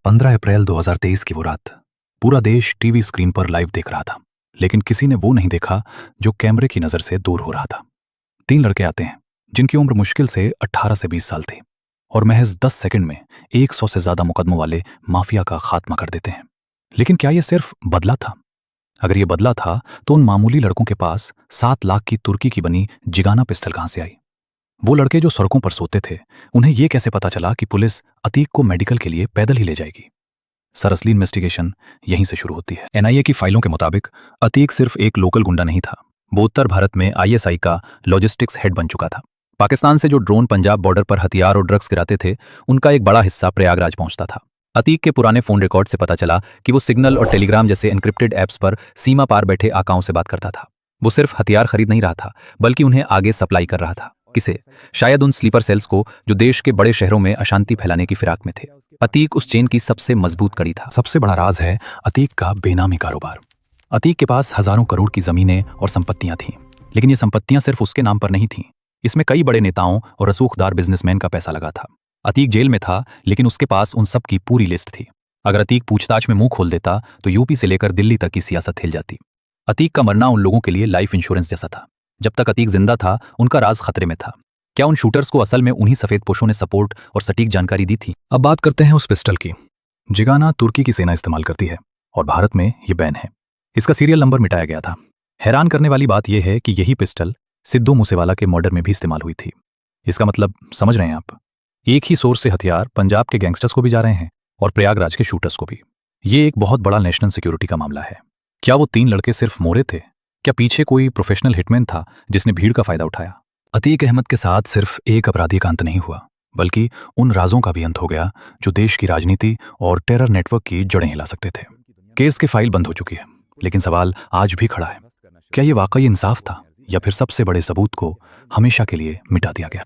15 अप्रैल 2023 की वो रात पूरा देश टीवी स्क्रीन पर लाइव देख रहा था, लेकिन किसी ने वो नहीं देखा जो कैमरे की नजर से दूर हो रहा था। 3 लड़के आते हैं जिनकी उम्र मुश्किल से 18 से 20 साल थी और महज 10 सेकंड में 100 से ज्यादा मुकदमों वाले माफिया का खात्मा कर देते हैं। लेकिन क्या ये सिर्फ बदला था? अगर ये बदला था तो उन मामूली लड़कों के पास 7 लाख की तुर्की की बनी जिगाना पिस्टल कहां से आई? वो लड़के जो सड़कों पर सोते थे, उन्हें यह कैसे पता चला कि पुलिस अतीक को मेडिकल के लिए पैदल ही ले जाएगी? सर, असली इन्वेस्टिगेशन यहीं से शुरू होती है। एनआईए की फाइलों के मुताबिक अतीक सिर्फ एक लोकल गुंडा नहीं था, वो उत्तर भारत में आईएसआई का लॉजिस्टिक्स हेड बन चुका था। पाकिस्तान से जो ड्रोन पंजाब बॉर्डर पर हथियार और ड्रग्स गिराते थे, उनका एक बड़ा हिस्सा प्रयागराज पहुंचता था। अतीक के पुराने फोन रिकॉर्ड से पता चला कि वो सिग्नल और टेलीग्राम जैसे एन्क्रिप्टेड ऐप्स पर सीमा पार बैठे आकाओं से बात करता था। वो सिर्फ हथियार खरीद नहीं रहा था, बल्कि उन्हें आगे सप्लाई कर रहा था। किसे? शायद उन स्लीपर सेल्स को जो देश के बड़े शहरों में अशांति फैलाने की फिराक में थे। अतीक उस चेन की सबसे मजबूत कड़ी था। सबसे बड़ा राज है अतीक का बेनामी कारोबार। अतीक के पास हजारों करोड़ की जमीनें और संपत्तियां थीं, लेकिन ये संपत्तियां सिर्फ उसके नाम पर नहीं थीं। इसमें कई बड़े नेताओं और रसूखदार बिजनेसमैन का पैसा लगा था। अतीक जेल में था, लेकिन उसके पास उन सब की पूरी लिस्ट थी। अगर अतीक पूछताछ में मुंह खोल देता तो यूपी से लेकर दिल्ली तक की सियासत हिल जाती। अतीक का मरना उन लोगों के लिए लाइफ इंश्योरेंस जैसा था। जब तक अतीक जिंदा था, उनका राज खतरे में था। क्या उन शूटर्स को असल में उन्हीं सफेद पोशों ने सपोर्ट और सटीक जानकारी दी थी? अब बात करते हैं उस पिस्टल की। जिगाना तुर्की की सेना इस्तेमाल करती है और भारत में ये बैन है। इसका सीरियल नंबर मिटाया गया था। हैरान करने वाली बात यह है कि यही पिस्टल सिद्धू मूसेवाला के मर्डर में भी इस्तेमाल हुई थी। इसका मतलब समझ रहे हैं आप? एक ही सोर्स से हथियार पंजाब के गैंगस्टर्स को भी जा रहे हैं और प्रयागराज के शूटर्स को भी। ये एक बहुत बड़ा नेशनल सिक्योरिटी का मामला है। क्या वो 3 लड़के सिर्फ मोरे थे? क्या पीछे कोई प्रोफेशनल हिटमैन था जिसने भीड़ का फायदा उठाया? अतीक अहमद के साथ सिर्फ एक अपराधी का अंत नहीं हुआ, बल्कि उन राजों का भी अंत हो गया जो देश की राजनीति और टेरर नेटवर्क की जड़ें हिला सकते थे। केस की फाइल बंद हो चुकी है, लेकिन सवाल आज भी खड़ा है, क्या ये वाकई इंसाफ था या फिर सबसे बड़े सबूत को हमेशा के लिए मिटा दिया गया?